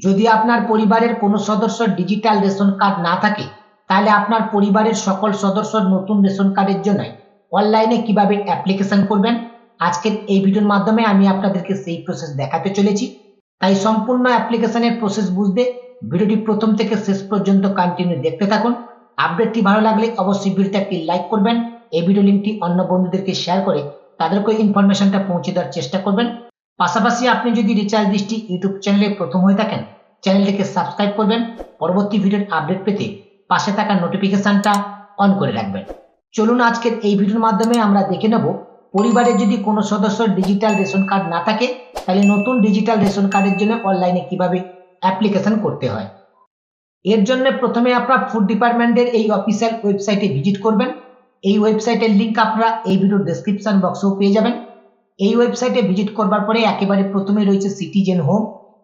যদি আপনার পরিবারের কোনো সদস্যর ডিজিটাল রেশন কার্ড না থাকে, তাহলে আপনার পরিবারের সকল সদস্যর নতুন রেশন কার্ডের জন্য অনলাইনে কিভাবে অ্যাপ্লিকেশন করবেন, আজকের এই ভিডিওর মাধ্যমে আমি আপনাদেরকে সেই প্রসেস দেখাতে চলেছি। তাই সম্পূর্ণ অ্যাপ্লিকেশনের প্রসেস বুঝতে ভিডিওটি প্রথম থেকে শেষ পর্যন্ত কন্টিনিউ দেখতে থাকুন। আপডেটটি ভালো লাগলে অবশ্যই ভিডিওতে একটি লাইক করবেন। এই ভিডিও লিঙ্কটি অন্য বন্ধুদেরকে শেয়ার করে তাদেরকে ইনফরমেশনটা পৌঁছে দেওয়ার চেষ্টা করবেন। পাশাপাশি আপনি যদি রিচার্জ দৃষ্টি ইউটিউব চ্যানেলে প্রথম হয়ে থাকেন, চ্যানেলটিকে সাবস্ক্রাইব করবেন। পরবর্তী ভিডিওর আপডেট পেতে পাশে থাকা নোটিফিকেশনটা অন করে রাখবেন। চলুন আজকের এই ভিডিওর মাধ্যমে আমরা দেখে নেব পরিবারে যদি কোনো সদস্যর ডিজিটাল রেশন কার্ড না থাকে, তাহলে নতুন ডিজিটাল রেশন কার্ডের জন্য অনলাইনে কিভাবে অ্যাপ্লিকেশন করতে হয়। এর জন্য প্রথমে আপনারা ফুড ডিপার্টমেন্টের এই অফিসিয়াল ওয়েবসাইটে ভিজিট করবেন। এই ওয়েবসাইটের লিঙ্ক আপনারা এই ভিডিওর ডেসক্রিপশন বক্সেও পেয়ে যাবেন। এই ওয়েবসাইটে ভিজিট করবার পরে একেবারে প্রথমে রয়েছে সিটিজেন হোম।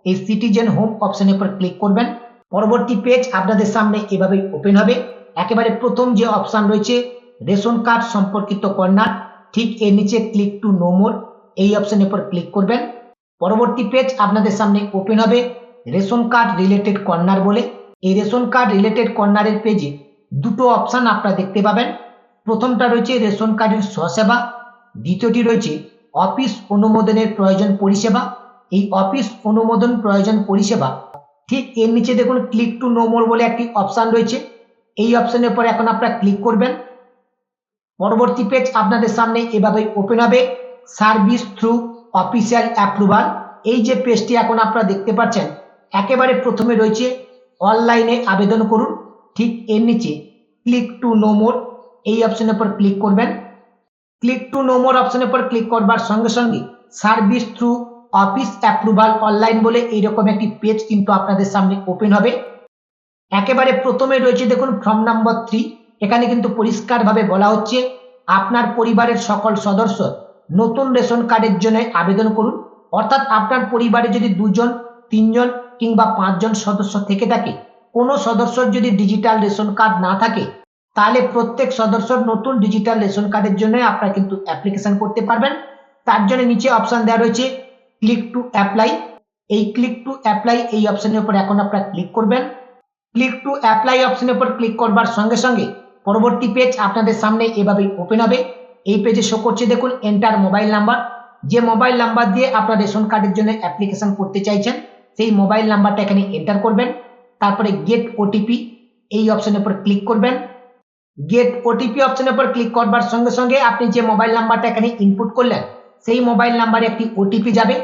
এই সিটিজেন হোম অপশনের উপর ক্লিক করবেন। পরবর্তী পেজ আপনাদের সামনে এভাবেই ওপেন হবে। একেবারে প্রথম যে অপশন রয়েছে রেশন কার্ড সম্পর্কিত কর্নার, ঠিক এর নিচে ক্লিক টু নো মোর, এই অপশনের উপর ক্লিক করবেন। পরবর্তী পেজ আপনাদের সামনে ওপেন হবে রেশন কার্ড রিলেটেড কর্নার বলে। এই রেশন কার্ড রিলেটেড কর্নারের পেজে দুটো অপশন আপনারা দেখতে পাবেন। প্রথমটা রয়েছে রেশন কার্ডের স্বসেবা, দ্বিতীয়টি রয়েছে অফিস অনুমোদনের প্রয়োজন পরিষেবা। এই অফিস অনুমোদন প্রয়োজন পরিষেবা ঠিক এর নিচে দেখুন ক্লিক টু নো মোর বলে একটি অপশন রয়েছে। এই অপশনের পরে এখন আপনারা ক্লিক করবেন। পরবর্তী পেজ আপনাদের সামনে এভাবে ওপেন হবে সার্ভিস থ্রু অফিসিয়াল অ্যাপ্রুভাল। এই যে পেজটি এখন আপনারা দেখতে পাচ্ছেন, একেবারে প্রথমে রয়েছে অনলাইনে আবেদন করুন, ঠিক এর নিচে ক্লিক টু নো মোর, এই অপশনের উপর ক্লিক করবেন। ক্লিক টু নো মোর অপশনের উপর ক্লিক করবার সঙ্গে সঙ্গে service through office approval online বলে এইরকম একটি পেজ কিন্তু আপনাদের সামনে ওপেন হবে। একেবারে প্রথমে রয়েছে দেখুন ফর্ম নাম্বার 3। এখানে কিন্তু পরিষ্কারভাবে বলা হচ্ছে আপনার পরিবারের সকল সদস্য নতুন রেশন কার্ডের জন্য আবেদন করুন। অর্থাৎ আপনার পরিবারে যদি 2 জন 3 জন কিংবা 5 জন সদস্য থেকে থাকে, কোনো সদস্যর যদি ডিজিটাল রেশন কার্ড না থাকে, তাহলে প্রত্যেক সদস্যর নতুন ডিজিটাল রেশন কার্ডের জন্য আপনারা কিন্তু অ্যাপ্লিকেশন করতে পারবেন। তার জন্য নিচে অপশন দেওয়া রয়েছে ক্লিক টু অ্যাপ্লাই। এই ক্লিক টু অ্যাপ্লাই এই অপশনের উপর এখন আপনারা ক্লিক করবেন। ক্লিক টু অ্যাপ্লাই অপশনের উপর ক্লিক করবার সঙ্গে সঙ্গে পরবর্তী পেজ আপনাদের সামনে এভাবেই ওপেন হবে। এই পেজে শো করছে দেখুন এন্টার মোবাইল নাম্বার। যে মোবাইল নাম্বার দিয়ে আপনার রেশন কার্ডের জন্য অ্যাপ্লিকেশন করতে চাইছেন, সেই মোবাইল নাম্বারটা এখানে এন্টার করবেন। তারপরে গেট ওটিপি, এই অপশনের উপর ক্লিক করবেন। গেট ওটিপি অপশনের উপর ক্লিক করবার সঙ্গে সঙ্গে আপনি যে মোবাইল নাম্বারটা এখানে ইনপুট করলেন, সেই মোবাইল নাম্বারে একটি ওটিপি যাবে,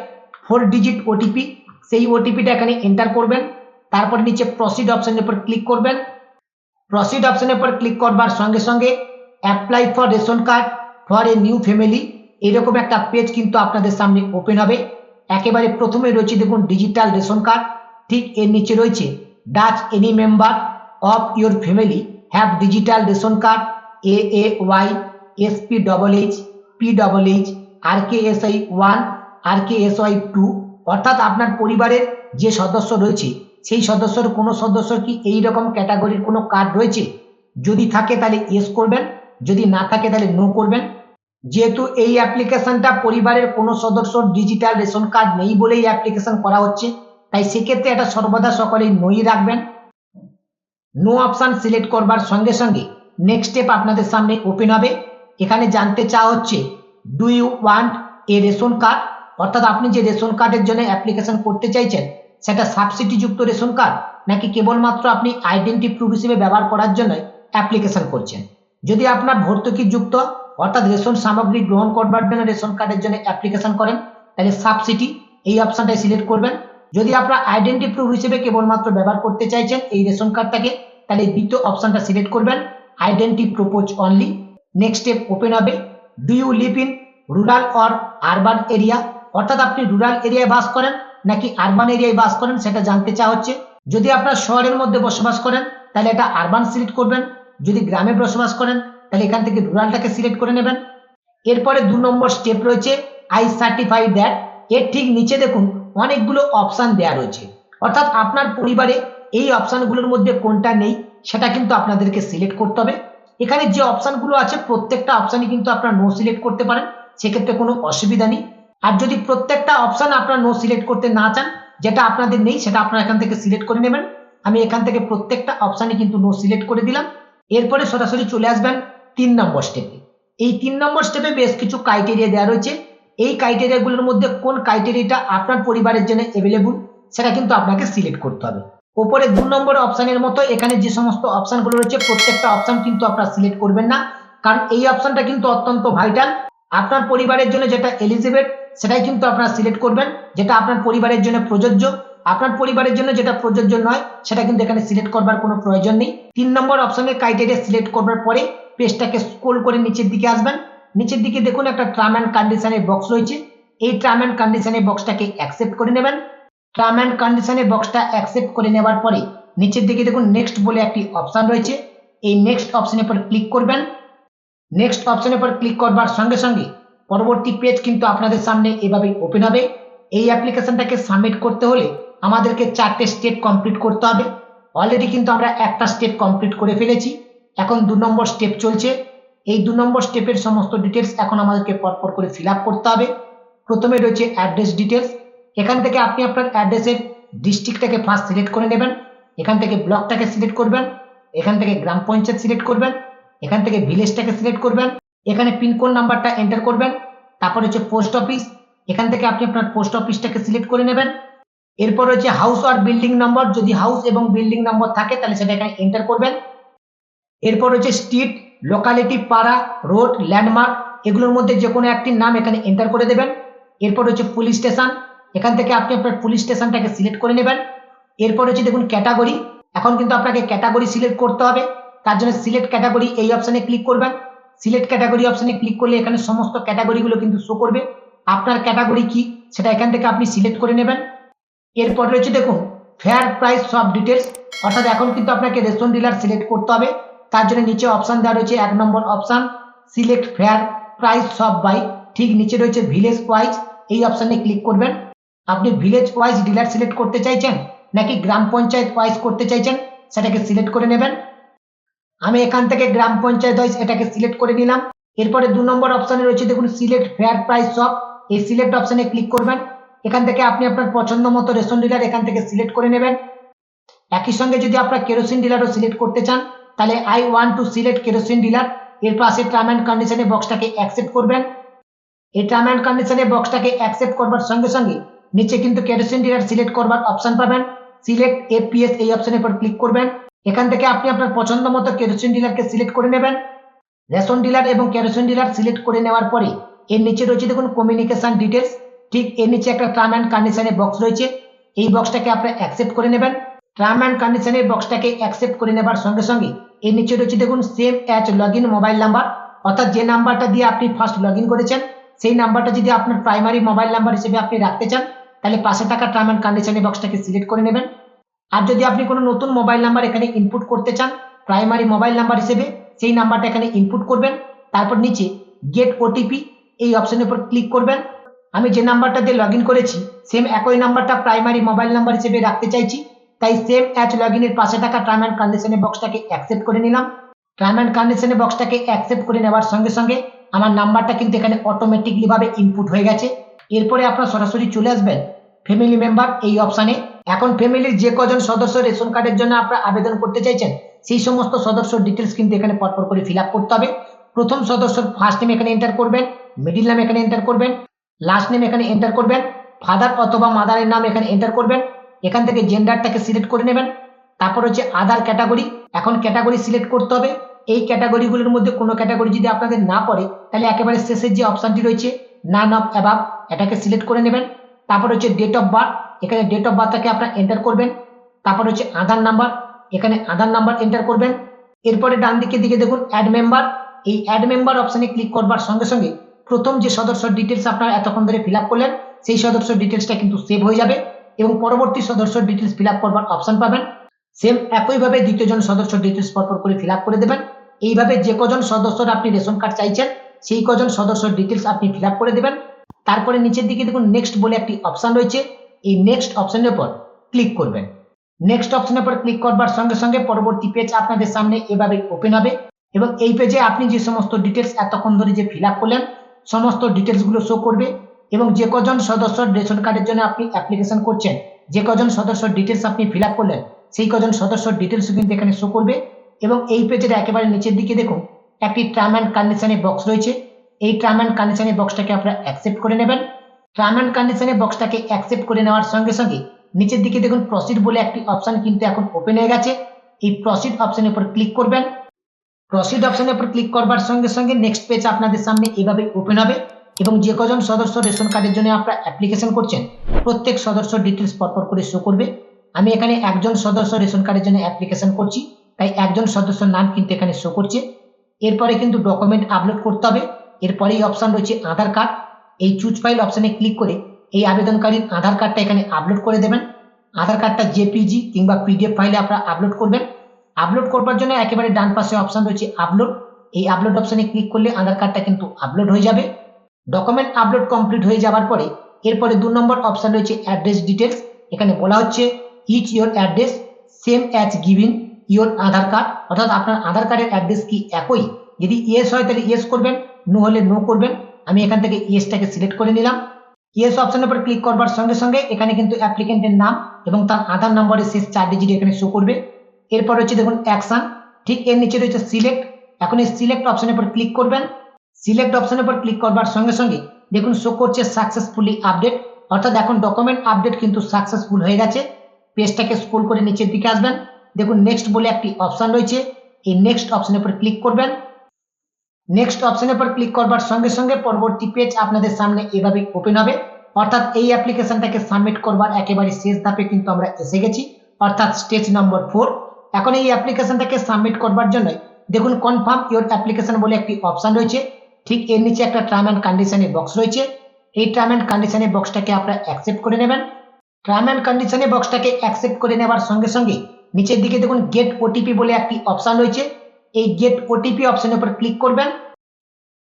4 ডিজিট ওটিপি। সেই ওটিপিটা এখানে এন্টার করবেন। তারপর নিচে প্রসিড অপশনের উপর ক্লিক করবেন। প্রসিড অপশনের উপর ক্লিক করবার সঙ্গে সঙ্গে apply for ration card for a new family, এরকম একটা পেজ কিন্তু আপনাদের সামনে ওপেন হবে। একেবারে প্রথমে রয়েছে দেখুন ডিজিটাল রেশন কার্ড, ঠিক এর নিচে রয়েছে Dutch any member of your family have digital ration card AAY SPHH PHH RKSI 1 RKSI 2। অর্থাৎ আপনার পরিবারের যে সদস্য রয়েছে, সেই সদস্যর কোনো সদস্যর কি এই রকম ক্যাটাগরির কোনো কার্ড রয়েছে? যদি থাকে তাহলে ইয়েস করবেন, যদি না থাকে তাহলে নো করবেন। যেহেতু এই অ্যাপ্লিকেশনটা পরিবারের কোনো সদস্যর ডিজিটাল রেশন কার্ড নেই বলেই অ্যাপ্লিকেশন করা হচ্ছে, তাই সেক্ষেত্রে এটা সর্বদা সকলেই নোই রাখবেন। নো অপশন সিলেক্ট করবার সঙ্গে সঙ্গে নেক্সট স্টেপ আপনাদের সামনে ওপেন হবে। এখানে জানতে চাওয়া হচ্ছে do you want a ration card, অর্থাৎ আপনি যে রেশন কার্ডের জন্য অ্যাপ্লিকেশন করতে চাইছেন সেটা সাবসিডিযুক্ত রেশন কার্ড, নাকি কেবলমাত্র আপনি আইডেন্টি প্রুফ হিসেবে ব্যবহার করার জন্য অ্যাপ্লিকেশন করছেন। যদি আপনার ভর্তুকিযুক্ত অর্থাৎ রেশন সামগ্রী গ্রহণ করবার জন্য রেশন কার্ডের জন্য অ্যাপ্লিকেশন করেন, তাহলে সাবসিডি এই অপশনটাই সিলেক্ট করবেন। যদি আপনার আইডেন্টি প্রুফ হিসেবে কেবলমাত্র ব্যবহার করতে চাইছেন এই রেশন কার্ডটাকে, তাহলে দ্বিতীয় অপশনটা সিলেক্ট করবেন identity purpose only. Next step open হবে do you live in rural or urban area, অর্থাৎ আপনি রুরাল এরিয়ায় বাস করেন নাকি আরবান এরিয়ায় বাস করেন সেটা জানতে চাওয়া হচ্ছে। যদি আপনার শহরের মধ্যে বসবাস করেন তাহলে এটা আরবান সিলেক্ট করবেন, যদি গ্রামে বসবাস করেন তাহলে এখান থেকে রুরালটাকে সিলেক্ট করে নেবেন। এরপরে 2 নম্বর স্টেপ রয়েছে আই সার্টিফাই দ্যাট। এর ঠিক নিচে দেখুন অনেকগুলো অপশন দেওয়া রয়েছে, অর্থাৎ আপনার পরিবারে এই অপশনগুলোর মধ্যে কোনটা নেই সেটা কিন্তু আপনাদেরকে সিলেক্ট করতে হবে। এখানে যে অপশনগুলো আছে প্রত্যেকটা অপশনই কিন্তু আপনারা নো সিলেক্ট করতে পারেন, সেক্ষেত্রে কোনো অসুবিধা নেই। আর যদি প্রত্যেকটা অপশন আপনারা নো সিলেক্ট করতে না চান, যেটা আপনাদের নেই সেটা আপনারা এখান থেকে সিলেক্ট করে নেবেন। আমি এখান থেকে প্রত্যেকটা অপশানে কিন্তু নো সিলেক্ট করে দিলাম। এরপরে সরাসরি চলে আসবেন 3 নম্বর স্টেপে। এই 3 নম্বর স্টেপে বেশ কিছু ক্রাইটেরিয়া দেওয়া রয়েছে। এই ক্রাইটেরিয়াগুলোর মধ্যে কোন ক্রাইটেরিয়াটা আপনার পরিবারের জন্য অ্যাভেলেবল সেটা কিন্তু আপনাকে সিলেক্ট করতে হবে। ওপরে 2 নম্বর অপশানের মতো এখানে যে সমস্ত অপশানগুলো রয়েছে প্রত্যেকটা অপশান কিন্তু আপনারা সিলেক্ট করবেন না, কারণ এই অপশানটা কিন্তু অত্যন্ত ভাইটাল। আপনার পরিবারের জন্য যেটা এলিজিবল সেটাই কিন্তু আপনারা সিলেক্ট করবেন, যেটা আপনার পরিবারের জন্য প্রযোজ্য। আপনার পরিবারের জন্য যেটা প্রযোজ্য নয় সেটা কিন্তু এখানে সিলেক্ট করবার কোনো প্রয়োজন নেই। 3 নম্বর অপশনের ক্রাইটেরিয়া সিলেক্ট করবার পরে পেজটাকে স্ক্রল করে নিচের দিকে আসবেন। নিচের দিকে দেখুন একটা টার্ম অ্যান্ড কন্ডিশনের বক্স রয়েছে। এই টার্ম অ্যান্ড কন্ডিশনের বক্সটাকে অ্যাকসেপ্ট করে নেবেন। টার্ম অ্যান্ড কন্ডিশনের বক্সটা অ্যাকসেপ্ট করে নেওয়ার পরে নিচের দিকে দেখুন নেক্সট বলে একটি অপশন রয়েছে। এই নেক্সট অপশনের উপর ক্লিক করবেন। নেক্সট অপশনের উপর ক্লিক করবার সঙ্গে সঙ্গে পরবর্তী পেজ কিন্তু আপনাদের সামনে এভাবে ওপেন হবে। এই অ্যাপ্লিকেশনটাকে সাবমিট করতে হলে আমাদেরকে 4টে স্টেপ কমপ্লিট করতে হবে। অলরেডি কিন্তু আমরা একটা স্টেপ কমপ্লিট করে ফেলেছি, এখন 2 নম্বর স্টেপ চলছে। এই 2 নম্বর স্টেপের সমস্ত ডিটেলস এখন আমাদেরকে পরপর করে ফিল আপ করতে হবে। প্রথমে রয়েছে অ্যাড্রেস ডিটেলস। এখান থেকে আপনি আপনার অ্যাড্রেসের ডিস্ট্রিক্টটাকে ফার্স্ট সিলেক্ট করে নেবেন। এখান থেকে ব্লকটাকে সিলেক্ট করবেন। এখান থেকে গ্রাম পঞ্চায়েত সিলেক্ট করবেন। এখান থেকে ভিলেজটাকে সিলেক্ট করবেন। এখানে পিনকোড নাম্বারটা এন্টার করবেন। তারপর হচ্ছে পোস্ট অফিস। এখান থেকে আপনি আপনার পোস্ট অফিসটাকে সিলেক্ট করে নেবেন। এরপর হচ্ছে হাউস আর বিল্ডিং নম্বর, যদি হাউস এবং বিল্ডিং নম্বর থাকে তাহলে সেটা এখানে এন্টার করবেন। এরপর হচ্ছে স্ট্রিট, লোকালিটি, পাড়া, রোড, ল্যান্ডমার্ক, এগুলোর মধ্যে যে কোনো একটির নাম এখানে এন্টার করে দেবেন। এরপর হচ্ছে পুলিশ স্টেশন। এখান থেকে আপনি আপনার পুলিশ স্টেশনটাকে সিলেক্ট করে নেবেন। এরপর হচ্ছে দেখুন ক্যাটাগরি। এখন কিন্তু আপনাকে ক্যাটাগরি সিলেক্ট করতে হবে, তার জন্য সিলেক্ট ক্যাটাগরি এই অপশনে ক্লিক করবেন। সিলেক্ট ক্যাটাগরি অপশনে ক্লিক করলে এখানে সমস্ত ক্যাটাগরিগুলো কিন্তু শো করবে। আপনার ক্যাটাগরি কি সেটা এখান থেকে আপনি সিলেক্ট করে নেবেন। এরপর রয়েছে দেখুন ফেয়ার প্রাইস সব ডিটেলস, অর্থাৎ এখন কিন্তু আপনাকে রেশন ডিলার সিলেক্ট করতে হবে। তার জন্য নিচে অপশন দেওয়া রয়েছে 1 নম্বর অপশন সিলেক্ট ফেয়ার প্রাইস সব বাই, ঠিক নিচে রয়েছে ভিলেজ ওয়াইজ, এই অপশনে ক্লিক করবেন। আপনি ভিলেজ ওয়াইজ ডিলার সিলেক্ট করতে চাইছেন নাকি গ্রাম পঞ্চায়েত ওয়াইজ করতে চাইছেন সেটাকে সিলেক্ট করে নেবেন। আমি এখান থেকে গ্রাম পঞ্চায়েত ওয়াইজ এটাকে সিলেক্ট করে নিলাম। এরপরে 2 নম্বর অপশনে রয়েছে দেখুন সিলেক্ট ফেয়ার প্রাইস সব, এই সিলেক্ট অপশনে ক্লিক করবেন। এখান থেকে আপনি আপনার পছন্দ মতো রেশন ডিলার এখান থেকে সিলেক্ট করে নেবেন। একই সঙ্গে যদি আপনার কেরোসিন ডিলারও সিলেক্ট করতে চান তাহলে I want to select kerosene dealer, এর পাশে টার্ম অ্যান্ড কন্ডিশনের বক্সটাকে অ্যাকসেপ্ট করবেন। এই টার্ম অ্যান্ড কন্ডিশনের বক্সটাকে অ্যাকসেপ্ট করবার সঙ্গে সঙ্গে নিচে কিন্তু কেরোসিন ডিলার সিলেক্ট করবার অপশন পাবেন। সিলেক্ট এপিএস এই অপশনের উপর ক্লিক করবেন। এখান থেকে আপনি আপনার পছন্দ মতো কেরোসিন ডিলারকে সিলেক্ট করে নেবেন। রেশন ডিলার এবং কেরোসিন ডিলার সিলেক্ট করে নেওয়ার পরে এর নিচে রয়েছে দেখুন কমিউনিকেশন ডিটেলস, ঠিক এর নিচে একটা টার্ম অ্যান্ড কন্ডিশনের বক্স রয়েছে, এই বক্সটাকে আপনি অ্যাকসেপ্ট করে নেবেন। টার্ম অ্যান্ড কন্ডিশনের বক্সটাকে অ্যাকসেপ্ট করে নেবার সঙ্গে সঙ্গে এর নিচে রয়েছে দেখুন save as login mobile number, অর্থাৎ যে নাম্বারটা দিয়ে আপনি ফার্স্ট লগ ইন করেছেন সেই নাম্বারটা যদি আপনার প্রাইমারি মোবাইল নাম্বার হিসেবে আপনি রাখতে চান তাহলে পাশে থাকা টার্ম অ্যান্ড কন্ডিশনের বক্সটাকে সিলেক্ট করে নেবেন। আর যদি আপনি কোনো নতুন মোবাইল নাম্বার এখানে ইনপুট করতে চান প্রাইমারি মোবাইল নাম্বার হিসেবে, সেই নাম্বারটা এখানে ইনপুট করবেন। তারপর নিচে গেট ওটিপি এই অপশনের উপর ক্লিক করবেন। আমি যে নাম্বারটা দিয়ে লগ ইন করেছি সেম একই নাম্বারটা প্রাইমারি মোবাইল নাম্বার হিসেবে রাখতে চাইছি, তাই সেম অ্যাজ লগ ইনের পাশে থাকা টার্ম অ্যান্ড কন্ডিশনের বক্সটাকে অ্যাকসেপ্ট করে নিলাম। টার্ম অ্যান্ড কন্ডিশনের বক্সটাকে অ্যাকসেপ্ট করে নেওয়ার সঙ্গে সঙ্গে আমার নাম্বারটা কিন্তু এখানে অটোমেটিকলি ভাবে ইনপুট হয়ে গেছে। এরপরে আপনারা সরাসরি চলে আসবেন ফ্যামিলি মেম্বার এই অপশানে। এখন ফ্যামিলির যে কজন সদস্য রেশন কার্ডের জন্য আপনারা আবেদন করতে চাইছেন সেই সমস্ত সদস্যর ডিটেলস কিন্তু এখানে পরপর করে ফিল আপ করতে হবে। প্রথম সদস্যর ফার্স্ট নেম এখানে এন্টার করবেন, মিডিল নাম এখানে এন্টার করবেন, লাস্ট নেম এখানে এন্টার করবেন, ফাদার অথবা মাদারের নাম এখানে এন্টার করবেন। এখান থেকে জেন্ডারটাকে সিলেক্ট করে নেবেন। তারপর হচ্ছে আদার ক্যাটাগরি, এখন ক্যাটাগরি সিলেক্ট করতে হবে। এই ক্যাটাগরিগুলোর মধ্যে কোনো ক্যাটাগরি যদি আপনাদের না পড়ে তাহলে একেবারে শেষের যে অপশনটি রয়েছে নান অফ অ্যাবাভ এটাকে সিলেক্ট করে নেবেন। তারপর হচ্ছে ডেট অফ বার্থ, এখানে ডেট অফ বার্থটাকে আপনারা এন্টার করবেন। তারপর হচ্ছে আধার নাম্বার, এখানে আধার নাম্বার এন্টার করবেন। এরপরে ডান দিকে দিকে দেখুন অ্যাড মেম্বার, এই অ্যাড মেম্বার অপশনে ক্লিক করবার সঙ্গে সঙ্গে প্রথম যে সদস্যর ডিটেলস আপনারা এতক্ষণ ধরে ফিল আপ করলেন সেই সদস্যর ডিটেলসটা কিন্তু সেভ হয়ে যাবে এবং পরবর্তী সদস্যর ডিটেলস ফিল আপ করবার অপশন পাবেন। সেম একইভাবে দ্বিতীয় জন সদস্যর ডিটেলস পরপর করে ফিল আপ করে দেবেন। এইভাবে যে কজন সদস্যর আপনি রেশন কার্ড চাইছেন সেই কজন সদস্যর ডিটেলস আপনি ফিল আপ করে দেবেন। তারপরে নিচের দিকে দেখুন নেক্সট বলে একটি অপশন রয়েছে, এই নেক্সট অপশনের উপর ক্লিক করবেন। নেক্সট অপশনের উপর ক্লিক করবার সঙ্গে সঙ্গে পরবর্তী পেজ আপনাদের সামনে এভাবে ওপেন হবে এবং এই পেজে আপনি যে সমস্ত ডিটেলস এতক্ষণ ধরে যে ফিল আপ করলেন সমস্ত ডিটেলস গুলো শো করবে এবং যে কজন সদস্যর রেশন কার্ডের জন্য আপনি অ্যাপ্লিকেশন করছেন যে কজন সদস্যর ডিটেলস আপনি ফিল আপ করলেন সেই কজন সদস্যর ডিটেলসও কিন্তু এখানে শো করবে। এবং এই পেজের একেবারে নিচের দিকে দেখুন একটি টার্ম অ্যান্ড কন্ডিশনের বক্স রয়েছে। এই টার্ম অ্যান্ড কন্ডিশনের বক্সটাকে আপনারা অ্যাকসেপ্ট করে নেবেন। টার্ম অ্যান্ড কন্ডিশনের বক্সটাকে অ্যাকসেপ্ট করে নেওয়ার সঙ্গে সঙ্গে নিচের দিকে দেখুন প্রসিড বলে একটি অপশন কিন্তু এখন ওপেন হয়ে গেছে। এই প্রসিড অপশনের উপর ক্লিক করবেন। প্রসিড অপশনের উপর ক্লিক করবার সঙ্গে সঙ্গে নেক্সট পেজ আপনাদের সামনে এভাবে ওপেন হবে এবং যে কজন সদস্য রেশন কার্ডের জন্য আপনারা অ্যাপ্লিকেশন করছেন প্রত্যেক সদস্যর ডিটেলস পরপর করে শো করবে। আমি এখানে একজন সদস্য রেশন কার্ডের জন্য অ্যাপ্লিকেশন করছি, তাই একজন সদস্যর নাম কিন্তু এখানে শো করছে। এরপরে কিন্তু ডকুমেন্ট আপলোড করতে হবে। এরপরেই অপশন রয়েছে আধার কার্ড। এই চুজ ফাইল অপশনে ক্লিক করে এই আবেদনকারীর আধার কার্ডটা এখানে আপলোড করে দেবেন। আধার কার্ডটা জেপিজি কিংবা পিডিএফ ফাইলে আপনারা আপলোড করবেন। আপলোড করবার জন্য একেবারে ডান পাশে অপশন রয়েছে আপলোড। এই আপলোড অপশনে ক্লিক করলে আধার কার্ডটা কিন্তু আপলোড হয়ে যাবে। ডকুমেন্ট আপলোড কমপ্লিট হয়ে যাওয়ার পরে এরপরে 2 নম্বর অপশন রয়েছে অ্যাড্রেস ডিটেলস। এখানে বলা হচ্ছে is your address same as giving your Aadhaar card, অর্থাৎ আপনার আধার কার্ডের অ্যাড্রেস কি একই? যদি ইয়েস হয় তাহলে ইয়েস করবেন, নো হলে নো করবেন। আমি এখান থেকে ইয়েসটাকে সিলেক্ট করে নিলাম। ইয়েস অপশনের উপর ক্লিক করবার সঙ্গে সঙ্গে এখানে কিন্তু অ্যাপ্লিকেন্টের নাম এবং তার আধার নম্বরের শেষ 4 ডিজিট এখানে শো করবে। এরপর হচ্ছে দেখুন অ্যাকশন, ঠিক এর নিচে রয়েছে সিলেক্ট। এখন এই সিলেক্ট অপশনের উপর ক্লিক করবেন। সিলেক্ট অপশনের উপর ক্লিক করবার সঙ্গে সঙ্গে দেখুন শো করছে সাকসেসফুলি আপডেট, অর্থাৎ এখন ডকুমেন্ট আপডেট কিন্তু সাকসেসফুল হয়ে গেছে। পেজটাকে স্ক্রল করে নিচের দিকে আসবেন, দেখুন নেক্সট বলে একটি অপশন রয়েছে। এই নেক্সট অপশনের উপর ক্লিক করবেন। নেক্সট অপশনের উপর ক্লিক করবার সঙ্গে সঙ্গে পরবর্তী পেজ আপনাদের সামনে এভাবে ওপেন হবে, অর্থাৎ এই অ্যাপ্লিকেশনটাকে সাবমিট করবার একেবারে শেষ ধাপে কিন্তু আমরা এসে গেছি, অর্থাৎ স্টেজ নম্বর 4। এখন এই অ্যাপ্লিকেশনটাকে সাবমিট করবার জন্য দেখুন কনফার্ম ইওর অ্যাপ্লিকেশন বলে একটি অপশন রয়েছে। ঠিক এর নিচে একটা টার্ম অ্যান্ড কন্ডিশনের বক্স রয়েছে। এই টার্ম অ্যান্ড কন্ডিশনের বক্সটাকে আপনারা অ্যাকসেপ্ট করে নেবেন। টার্ম অ্যান্ড কন্ডিশনের বক্সটাকে অ্যাকসেপ্ট করে নেওয়ার সঙ্গে সঙ্গে নিচের দিকে দেখুন গেট ওটিপি বলে একটি অপশন রয়েছে। এই গেট ওটিপি অপশনের উপর ক্লিক করবেন।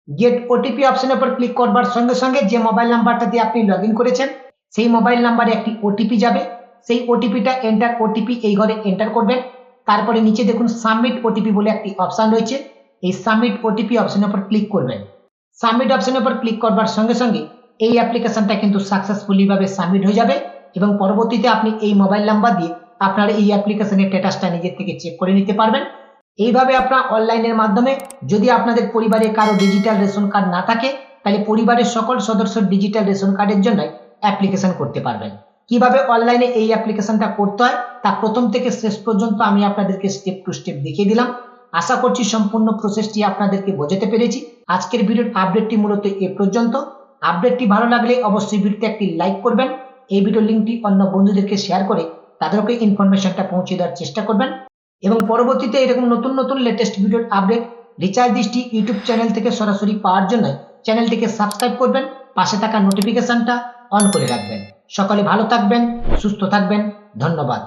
গেট ওটিপি অপশনের উপর ক্লিক করবার সঙ্গে সঙ্গে যে মোবাইল নাম্বারটা দিয়ে আপনি লগ ইন করেছেন সেই মোবাইল নাম্বারে একটি ওটিপি যাবে। সেই ওটিপিটা এন্টার ওটিপি এই ঘরে এন্টার করবেন। তারপরে নিচে দেখুন সাবমিট ওটিপি বলে একটি অপশন রয়েছে। এই সাবমিট ওটিপি অপশনের উপর ক্লিক করবেন। সাবমিট অপশনের উপর ক্লিক করবার সঙ্গে সঙ্গে এই অ্যাপ্লিকেশনটা কিন্তু সাকসেসফুলি ভাবে সাবমিট হয়ে যাবে এবং পরবর্তীতে আপনি এই মোবাইল নাম্বার দিয়ে আপনার এই অ্যাপ্লিকেশনের স্ট্যাটাসটা নিজের থেকে চেক করে নিতে পারবেন। এইভাবে আপনারা অনলাইনের মাধ্যমে যদি আপনাদের পরিবারে কারো ডিজিটাল রেশন কার্ড না থাকে তাহলে পরিবারের সকল সদস্যর ডিজিটাল রেশন কার্ডের জন্য অ্যাপ্লিকেশন করতে পারবেন। কিভাবে অনলাইনে এই অ্যাপ্লিকেশনটা করতে হয় তা প্রথম থেকে শেষ পর্যন্ত আমি আপনাদেরকে স্টেপ টু স্টেপ দেখিয়ে দিলাম। আশা করছি সম্পূর্ণ প্রসেসটি আপনাদেরকে বোঝাতে পেরেছি। আজকের ভিডিওর আপডেটটি মূলত এ পর্যন্ত। আপডেটটি ভালো লাগলে অবশ্যই ভিডিওতে একটি লাইক করবেন। এই ভিডিও লিঙ্কটি অন্য বন্ধুদেরকে শেয়ার করে তাদেরকে ইনফরমেশনটা পৌঁছে দেওয়ার চেষ্টা করবেন এবং পরবর্তীতে এরকম নতুন নতুন লেটেস্ট ভিডিওর আপডেট রিচার্জ দৃষ্টি ইউটিউব চ্যানেল থেকে সরাসরি পাওয়ার জন্য চ্যানেলটিকে সাবস্ক্রাইব করবেন, পাশে থাকা নোটিফিকেশনটা অন করে রাখবেন। সকলে ভালো থাকবেন, সুস্থ থাকবেন। ধন্যবাদ।